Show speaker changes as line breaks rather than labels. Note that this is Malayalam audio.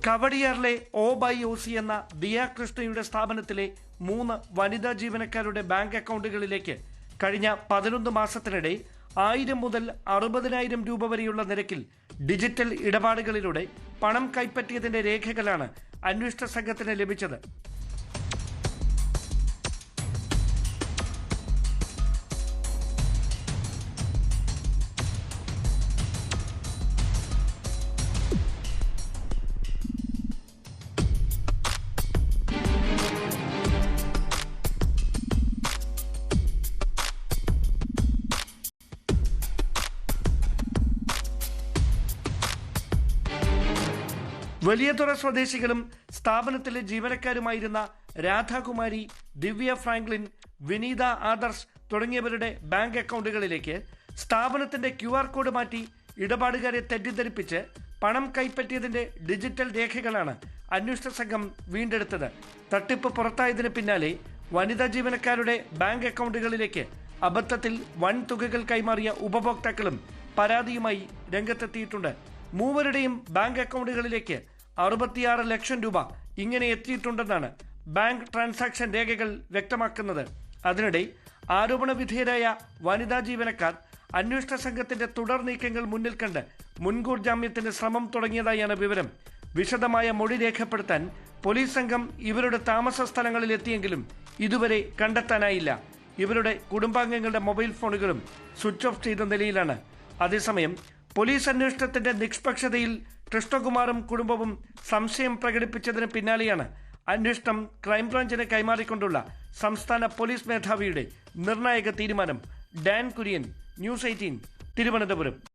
കവടിയാറിലെ OBY എന്ന ദിയ കൃഷ്ണയുടെ സ്ഥാപനത്തിലെ 3 വനിതാ ജീവനക്കാരുടെ ബാങ്ക് അക്കൗണ്ടുകളിലേക്ക് കഴിഞ്ഞ 11 മാസത്തിനിടെ 1000 മുതൽ 60,000 രൂപ വരെയുള്ള നിരക്കിൽ ഡിജിറ്റൽ ഇടപാടുകളിലൂടെ പണം കൈപ്പറ്റിയതിന്റെ രേഖകളാണ് അന്വേഷണ സംഘത്തിന് ലഭിച്ചത്. വലിയതുറ സ്വദേശികളും സ്ഥാപനത്തിലെ ജീവനക്കാരുമായിരുന്ന രാധാകുമാരി, ദിവ്യ ഫ്രാങ്ക്ലിൻ, വിനീത ആദർശ് തുടങ്ങിയവരുടെ ബാങ്ക് അക്കൗണ്ടുകളിലേക്ക് സ്ഥാപനത്തിന്റെ QR കോഡ് മാറ്റി ഇടപാടുകാരെ തെറ്റിദ്ധരിപ്പിച്ച് പണം കൈപ്പറ്റിയതിന്റെ ഡിജിറ്റൽ രേഖകളാണ് അന്വേഷണ സംഘം വീണ്ടെടുത്തത്. തട്ടിപ്പ് പുറത്തായതിന് പിന്നാലെ വനിതാ ജീവനക്കാരുടെ ബാങ്ക് അക്കൗണ്ടുകളിലേക്ക് അബദ്ധത്തിൽ വൻ തുകകൾ കൈമാറിയ ഉപഭോക്താക്കളും പരാതിയുമായി രംഗത്തെത്തിയിട്ടുണ്ട്. മൂവരുടെയും ബാങ്ക് അക്കൗണ്ടുകളിലേക്ക് 66 ലക്ഷം രൂപ ഇങ്ങനെ എത്തിയിട്ടുണ്ടെന്നാണ് ബാങ്ക് ട്രാൻസാക്ഷൻ രേഖകൾ വ്യക്തമാക്കുന്നത്. അതിനിടെ ആരോപണ വിധേയരായ വനിതാ ജീവനക്കാർ അന്വേഷണ സംഘത്തിന്റെ തുടർ നീക്കങ്ങൾ മുന്നിൽ കണ്ട് മുൻകൂർ ജാമ്യത്തിന് ശ്രമം തുടങ്ങിയതായാണ് വിവരം. വിശദമായ മൊഴി രേഖപ്പെടുത്താൻ പോലീസ് സംഘം ഇവരുടെ താമസ സ്ഥലങ്ങളിൽ എത്തിയെങ്കിലും ഇതുവരെ കണ്ടെത്താനായില്ല. ഇവരുടെ കുടുംബാംഗങ്ങളുടെ മൊബൈൽ ഫോണുകളും സ്വിച്ച് ഓഫ് ചെയ്ത നിലയിലാണ്. അതേസമയം പോലീസ് അന്വേഷണത്തിന്റെ നിഷ്പക്ഷതയിൽ കൃഷ്ണകുമാറും കുടുംബവും സംശയം പ്രകടിപ്പിച്ചതിന് പിന്നാലെയാണ് അന്വേഷണം ക്രൈംബ്രാഞ്ചിന് കൈമാറിക്കൊണ്ടുള്ള സംസ്ഥാന പോലീസ് മേധാവിയുടെ നിർണായക തീരുമാനം. Dan Kurian, News 18, Thiruvananthapuram.